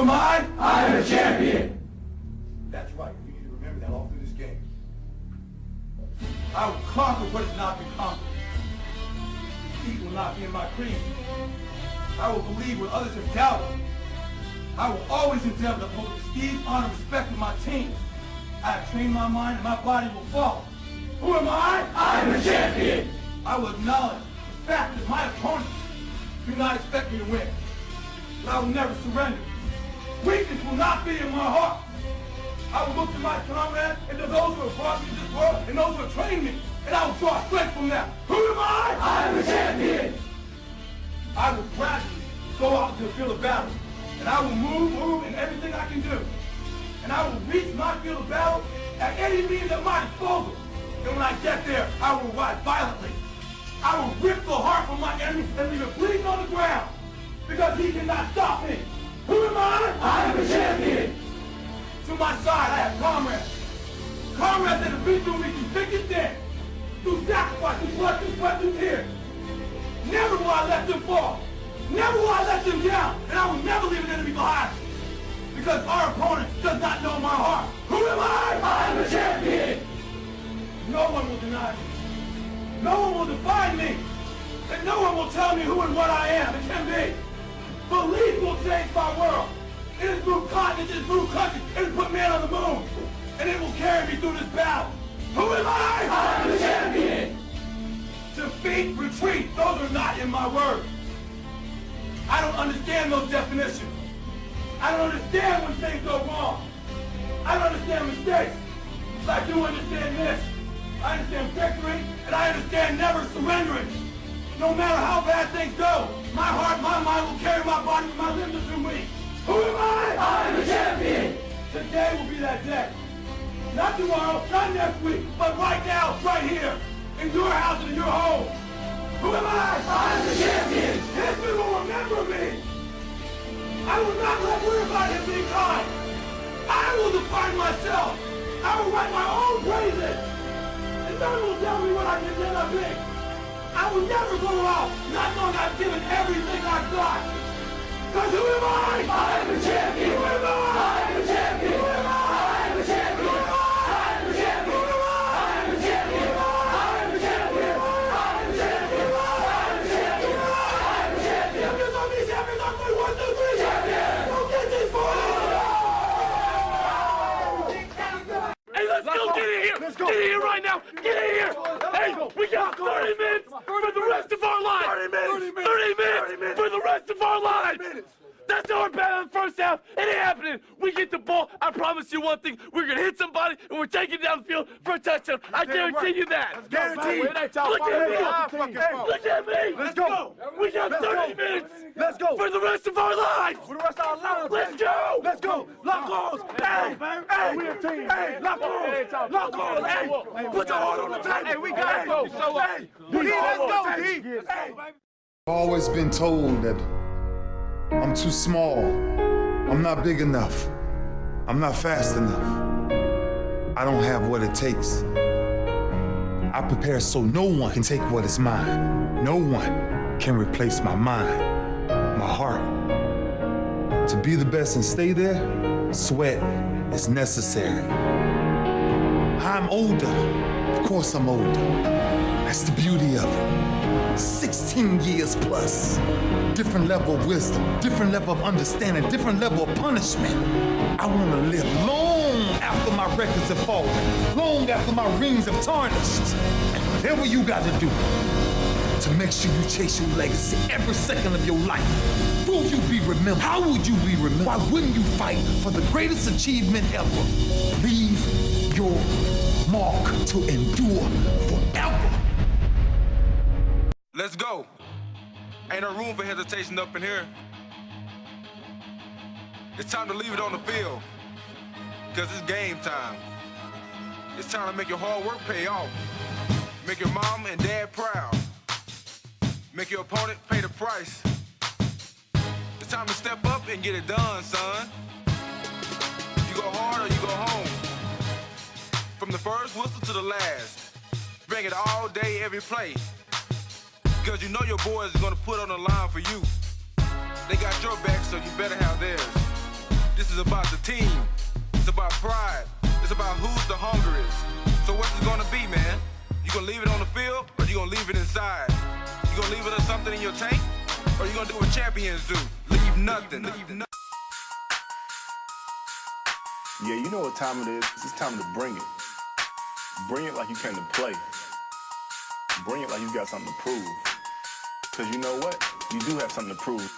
am I? I am a champion. That's right. You need to remember that all through this game. I will conquer what has not been conquered. Defeat will not be in my creed. I will believe what others have doubted. I will always endeavor to uphold the prestige, honor, and respect of my team. I have trained my mind and my body will follow. Who am I? I am a champion. I will acknowledge the fact that my opponents do not expect me to win. But I will never surrender. Weakness will not be in my heart. I will look to my comrades and to those who have brought me to this world and those who have trained me, and I will draw strength from them. Who am I? I am a champion. I will gradually go out into the field of battle, and I will move in everything I can do. And I will reach my field of battle at any means at my disposal. And when I get there, I will ride violently. I will rip the heart from my enemy and leave it bleeding on the ground, because he cannot stop me. Who am I? I am a champion. To my side, I have comrades. Comrades that have been through me through thick and thin, through sacrifice, through blood, through sweat, through tears. Never will I let them fall. Never will I let them down. And I will never leave an enemy behind. Because our opponent does not know my heart. Who am I? I am a champion. No one will deny me. No one will define me. And no one will tell me who and what I am and can be. Belief will change my world. It has moved continents, it has moved countries, it has put man on the moon. And it will carry me through this battle. Who am I? I am a champion. Defeat, retreat, those are not in my words. I don't understand those definitions. I don't understand when things go wrong. I don't understand mistakes. But I do understand this. I understand victory, and I understand never surrendering. No matter how bad things go, my heart, my mind will carry my body with my limbs through me. Who am I? I am a champion. Today will be that day. Not tomorrow, not next week, but right now, right here, in your house and in your home. Who am I? I am the champion. History will remember me. I will not let worry about him being kind. I will define myself. I will write my own praises. And no one will tell me what I can never be. I will never go out not knowing I've given everything I've got. Because who am I? I am a champion. Who am I? I am a champion. Who am I? I am a champion. Who am I? I am a champion. Who am I? I am a champion. I am a champion. I am a champion. I am a champion. I am a champion. Champions on me, champions on me. 1, 2, 3. Champion. Go get these boys. Hey, let's go! Get in here! Get in here right now! Get in here! Hey, we got 30 minutes for the rest of our lives! 30 minutes for the rest of our lives! That's our battle in the first half. It ain't happening. We get the ball. I promise you one thing. We're going to hit somebody, and we're taking it down the field for a touchdown. I guarantee you that. Guaranteed. Look at me. Look at me. Let's go. We got 30 minutes. Let's go. For the rest of our lives. For the rest of our lives. Let's go. Let's go. Lock arms. Hey, hey, we a team. Hey, lock arms. Lock arms. Hey, put your heart on the table. Hey, we got to go. Hey, let's go, D. Hey. I've always been told that I'm too small, I'm not big enough, I'm not fast enough, I don't have what it takes. I prepare so no one can take what is mine. No one can replace my mind, my heart. To be the best and stay there, sweat is necessary. I'm older, of course I'm older. That's the beauty of it. 16 years plus. Different level of wisdom, different level of understanding, different level of punishment. I want to live long after my records have fallen, long after my rings have tarnished. And whatever you got to do to make sure you chase your legacy every second of your life. Will you be remembered? How would you be remembered? Why wouldn't you fight for the greatest achievement ever? Leave your mark to endure forever. Let's go. Ain't no room for hesitation up in here. It's time to leave it on the field. Because it's game time. It's time to make your hard work pay off. Make your mom and dad proud. Make your opponent pay the price. It's time to step up and get it done, son. You go hard or you go home. From the first whistle to the last. Bring it all day, every play. Because you know your boys are going to put on the line for you. They got your back, so you better have theirs. about the team. It's about pride. It's about who's the hungriest. So what's it gonna be, man? You gonna leave it on the field, or you gonna leave it inside? You gonna leave it or something in your tank, or you gonna do what champions do? Leave nothing. Yeah, you know what time it is. It's time to bring it. Bring it like you came to play. Bring it like you got something to prove. Because you know what? You do have something to prove.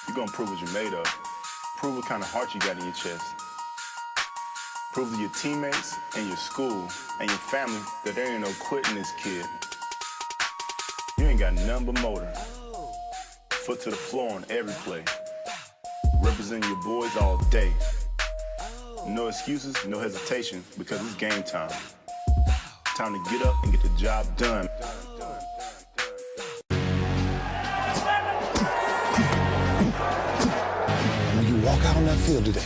You're going to prove what you're made of. Prove what kind of heart you got in your chest. Prove to your teammates and your school and your family that there ain't no quitting this kid. You ain't got nothing but motor. Foot to the floor on every play. Representing your boys all day. No excuses, no hesitation, because it's game time. Time to get up and get the job done. When you walk out on that field today,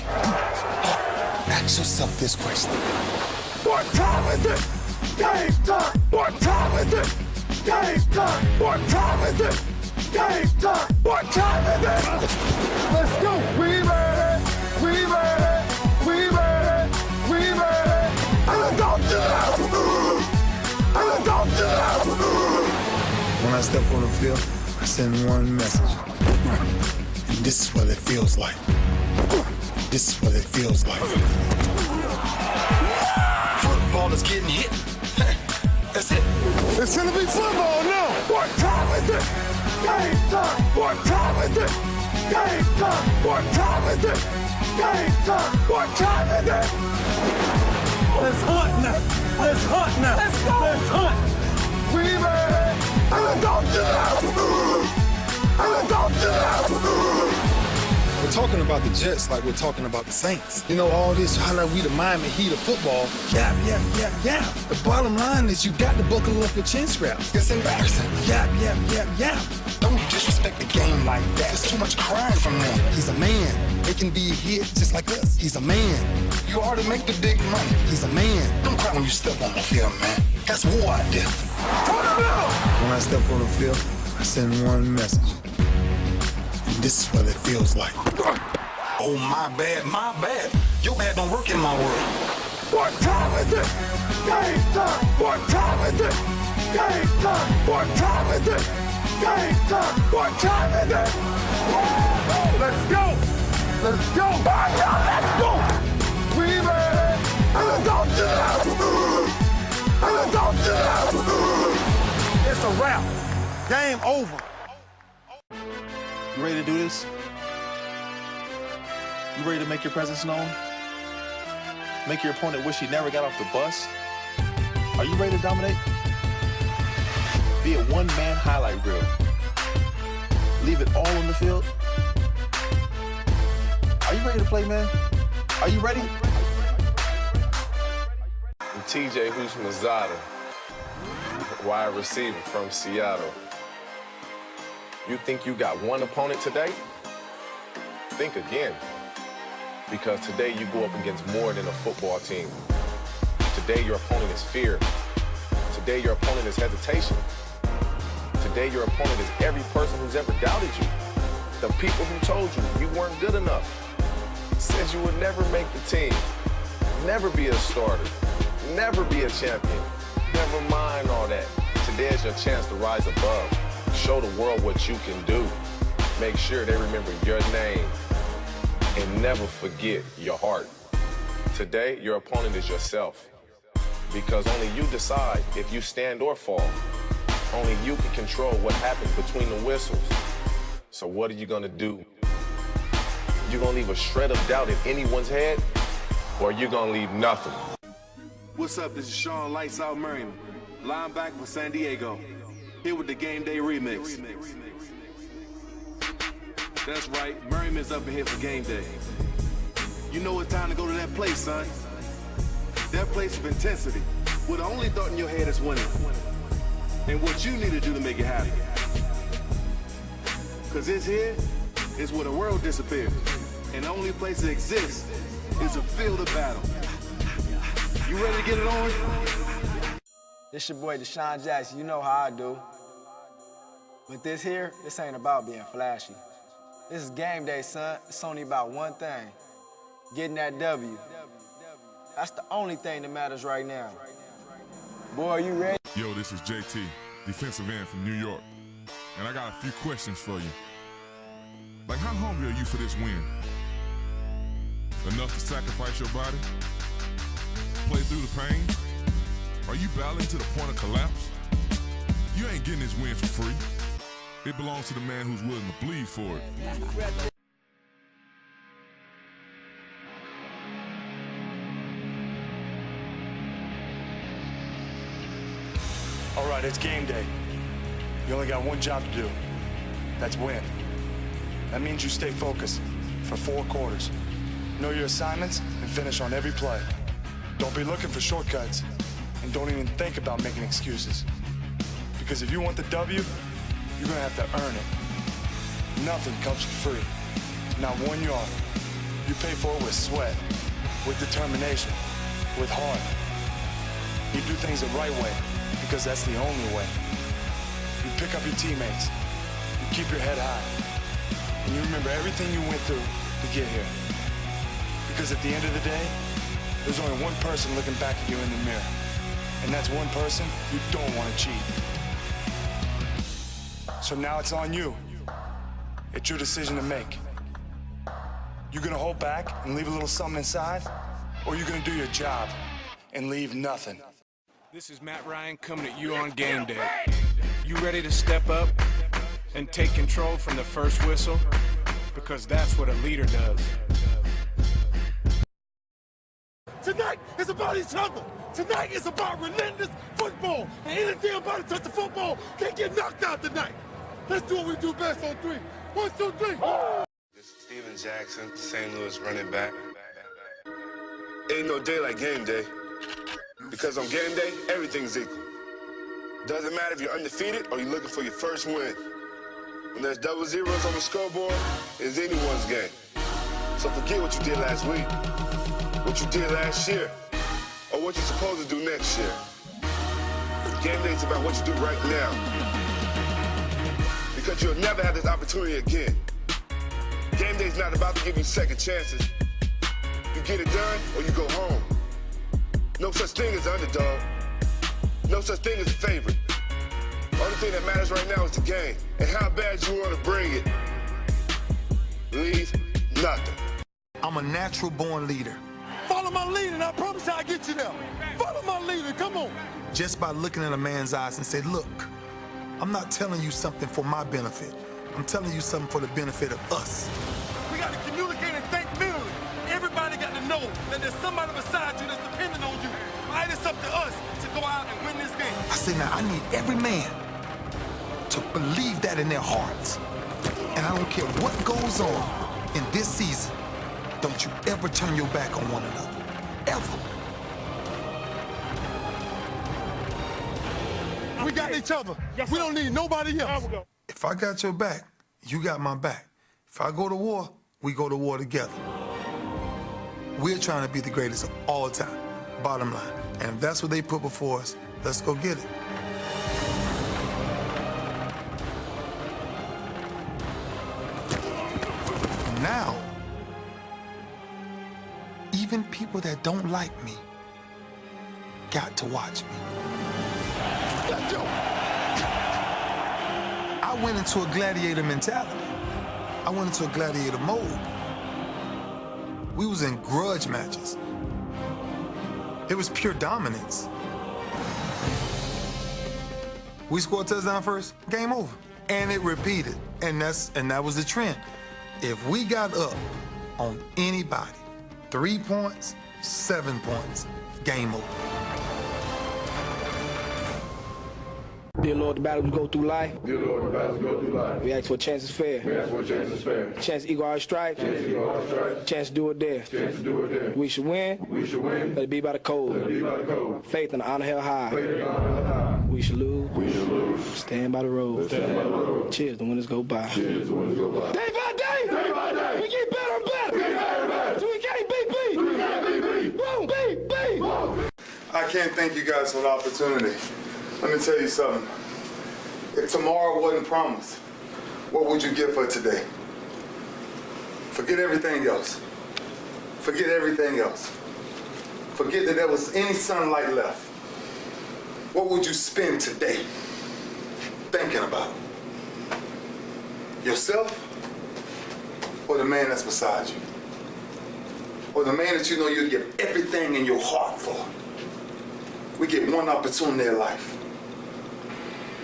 ask yourself this question. What time is it? Game time! What time is it? Game time! What time is it? Game time! What time is it? Let's go! We ready! We ready! We ready! We ready! And don't do that! And don't do that! When I step on the field, I send one message. And this is what it feels like. This is what it feels like. Football is getting hit. That's it. It's gonna be football now! What time is it? Game time! What time is it? Game time! What time is it? Game time! What time is it? Let's hunt now! Let's hunt now! Let's go! Let's hunt! We ready! And don't do that! And don't do that! We're talking about the Jets like we're talking about the Saints. You know, all this, how like we the Miami Heat of football. Yeah. The bottom line is you got to buckle up your chin straps. It's embarrassing. Yeah. Don't disrespect the game like that. There's too much crying from them. He's a man. They can be hit just like us. He's a man. You already make the big money. He's a man. Don't cry when you step on the field, man. That's war out there. When I step on the field, I send one message. And this is what it feels like. Oh, my bad. Your bad don't work in my world. What time is it? Game time! What time is it? Game time! What time is it? Game time! What time is it? Let's go! Let's go! Let's go! We ready! And don't do that! And don't do that! It's a wrap. Game over. You ready to do this? You ready to make your presence known? Make your opponent wish he never got off the bus? Are you ready to dominate? Be a one-man highlight reel. Leave it all on the field. Are you ready to play, man? Are you ready? I'm TJ Houshmandzadeh, wide receiver from Seattle. You think you got one opponent today? Think again. Because today you go up against more than a football team. Today your opponent is fear. Today your opponent is hesitation. Today your opponent is every person who's ever doubted you. The people who told you you weren't good enough. Said you would never make the team. Never be a starter. Never be a champion. Never mind all that. Today is your chance to rise above. Show the world what you can do. Make sure they remember your name. And never forget your heart. Today, your opponent is yourself. Because only you decide if you stand or fall. Only you can control what happens between the whistles. So what are you gonna do? You gonna leave a shred of doubt in anyone's head? Or you gonna leave nothing? What's up? This is Sean Lights Out Merriman, linebacker for San Diego. Here with the Game Day Remix. That's right, Merriman's up in here for Game Day. You know it's time to go to that place, son. That place of intensity, where the only thought in your head is winning. And what you need to do to make it happen. Cause this here is where the world disappears. And the only place that exists is a field of battle. You ready to get it on? This your boy Deshaun Jackson, you know how I do. But this here, this ain't about being flashy. This is game day, son. It's only about one thing. getting that W. That's the only thing that matters right now. Boy, are you ready? Yo, this is JT, defensive end from New York. And I got a few questions for you. Like, how hungry are you for this win? Enough to sacrifice your body? Play through the pain? Are you battling to the point of collapse? You ain't getting this win for free. It belongs to the man who's willing to bleed for it. All right, it's game day. You only got one job to do. That's win. That means you stay focused for 4 quarters. Know your assignments and finish on every play. Don't be looking for shortcuts, and don't even think about making excuses. Because if you want the W, you're gonna have to earn it. Nothing comes for free. Not 1 yard. You pay for it with sweat, with determination, with heart. You do things the right way, because that's the only way. You pick up your teammates. You keep your head high. And you remember everything you went through to get here. Because at the end of the day, there's only one person looking back at you in the mirror. And that's one person you don't want to cheat. So now it's on you. It's your decision to make. You gonna hold back and leave a little something inside? Or you gonna do your job and leave nothing? This is Matt Ryan coming at you on game day. You ready to step up and take control from the first whistle? Because that's what a leader does. Tonight is about each other. Tonight is about relentless football. And anything about to touch the football can get knocked out tonight. Let's do what we do best on 3. 1, 2, 3. This is Steven Jackson, St. Louis running back. Ain't no day like game day. Because on game day, everything's equal. Doesn't matter if you're undefeated or you're looking for your first win. When there's double zeros on the scoreboard, it's anyone's game. So forget what you did last week, what you did last year, or what you're supposed to do next year. Game day is about what you do right now. Because you'll never have this opportunity again. Game day is not about to give you second chances. You get it done or you go home. No such thing as an underdog. No such thing as a favorite. Only thing that matters right now is the game and how bad you want to bring it. Leave nothing. I'm a natural born leader. Follow my lead and I promise you I'll get you there. Follow my leader, come on. Just by looking in a man's eyes and say, look, I'm not telling you something for my benefit. I'm telling you something for the benefit of us. We got to communicate and think clearly. Everybody got to know that there's somebody beside you that's depending on you. Right, it's up to us to go out and win this game. I say now, I need every man to believe that in their hearts. And I don't care what goes on in this season, don't you ever turn your back on one another. Ever. We got each other. We don't need nobody else. If I got your back, you got my back. If I go to war, we go to war together. We're trying to be the greatest of all time, bottom line. And if that's what they put before us, let's go get it. Now, even people that don't like me got to watch me. I went into a gladiator mentality. I went into a gladiator mode. We was in grudge matches. It was pure dominance. We scored a touchdown first, game over. And it repeated. And that was the trend. If we got up on anybody, 3 points, 7 points, game over. Dear Lord, the battles we go through life. Dear Lord, the battles we go through life. We ask for a chance is fair. We ask for a chance is fair. Chance to equal our stripes. Chance to equal our stripes. Chance to do it there. Chance to do it there. We should win. We should win. Let it be by the code. Let it be by the code. Faith and honor held high. Faith and honor held high. We should lose. We should lose. Stand by the road. Stand by the road. Cheers, the winners go by. Cheers, the winners go by. Day by day. Day by day. We get better and better. We get better and better. So we can't beat beat. We can't beat beat. Boom, beat, beat. Boom. I can't thank you guys for the opportunity. Let me tell you something. If tomorrow wasn't promised, what would you give for today? Forget everything else. Forget everything else. Forget that there was any sunlight left. What would you spend today thinking about? Yourself or the man that's beside you? Or the man that you know you'll give everything in your heart for? We get one opportunity in life,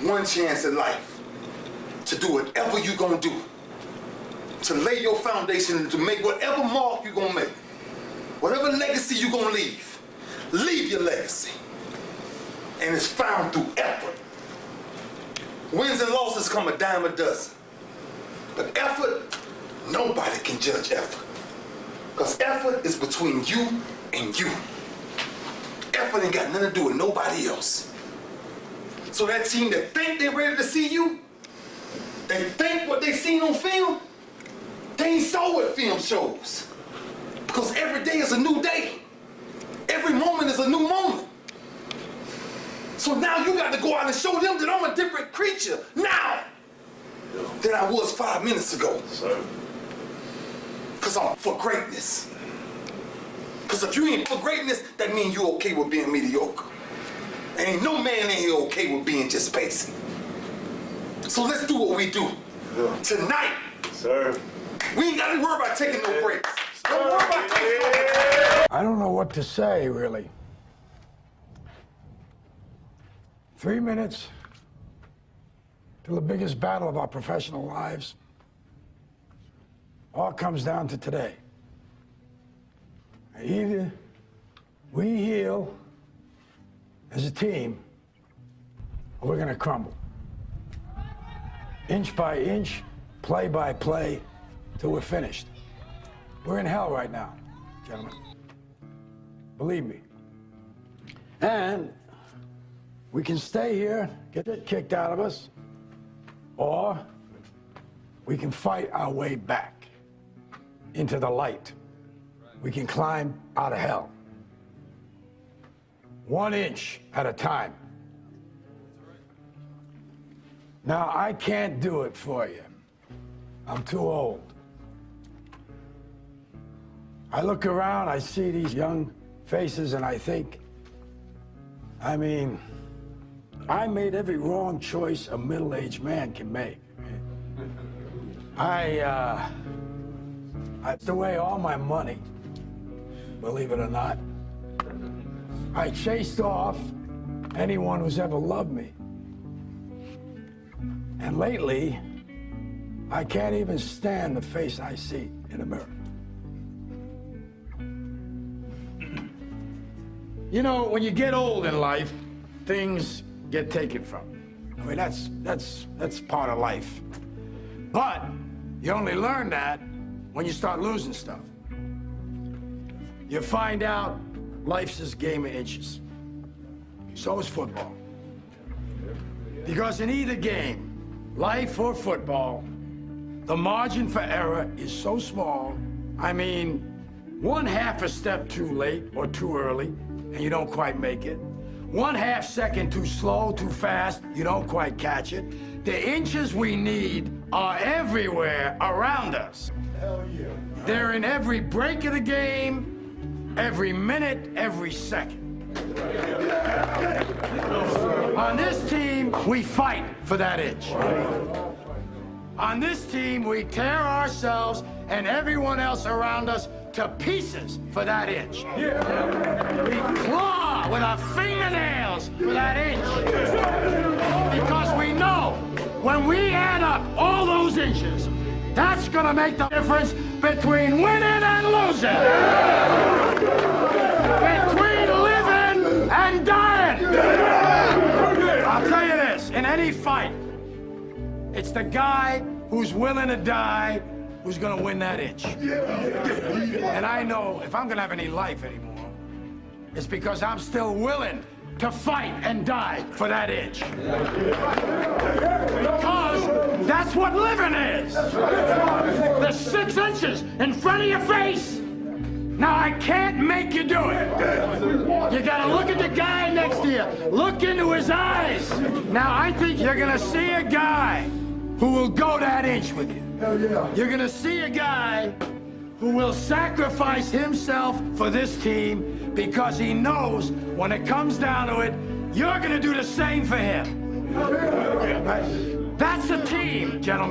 one chance in life to do whatever you're gonna do, to lay your foundation, to make whatever mark you're gonna make, whatever legacy you're gonna leave your legacy. And it's found through effort. Wins and losses come a dime a dozen. But effort, nobody can judge effort. Because effort is between you and you. Effort ain't got nothing to do with nobody else. So that team that think they're ready to see you, they think what they seen on film, they ain't saw what film shows. Because every day is a new day. Every moment is a new moment. So now you got to go out and show them that I'm a different creature now than I was 5 minutes ago. Because I'm for greatness. Because if you ain't for greatness, that means you're okay with being mediocre. Ain't no man in here okay with being just basic. So let's do what we do. Tonight, we ain't got to worry about taking no breaks. Don't worry about taking no breaks. I don't know what to say, really. 3 minutes till the biggest battle of our professional lives. All comes down to today. Either we heal as a team, or we're gonna crumble. Inch by inch, play by play, till we're finished. We're in hell right now, gentlemen. Believe me. And we can stay here, get it kicked out of us, or we can fight our way back into the light. We can climb out of hell. 1 inch at a time. Now, I can't do it for you. I'm too old. I look around, I see these young faces, and I think, I mean, I made every wrong choice a middle-aged man can make. I threw away all my money, believe it or not. I chased off anyone who's ever loved me. And lately, I can't even stand the face I see in the mirror. You know, when you get old in life, things get taken from you. I mean, that's part of life. But you only learn that when you start losing stuff. You find out life's this game of inches. So is football. Because in either game, life or football, the margin for error is so small. I mean, 1/2 a step too late or too early, and you don't quite make it. 1/2 second too slow, too fast, you don't quite catch it. The inches we need are everywhere around us. Hell yeah. They're in every break of the game, every minute, every second. On this team, we fight for that inch. On this team, we tear ourselves and everyone else around us to pieces for that inch. We claw with our fingernails for that inch. Because we know when we add up all those inches, that's gonna make the difference between winning and losing. Between living and dying. I'll tell you this, in any fight, it's the guy who's willing to die who's gonna win that inch. And I know if I'm gonna have any life anymore, it's because I'm still willing to fight and die for that inch. Because that's what living is. The 6 inches in front of your face. Now, I can't make you do it. You gotta look at the guy next to you. Look into his eyes. Now, I think you're gonna see a guy who will go that inch with you. You're gonna see a guy who will sacrifice himself for this team because he knows when it comes down to it, you're going to do the same for him. That's a team, gentlemen.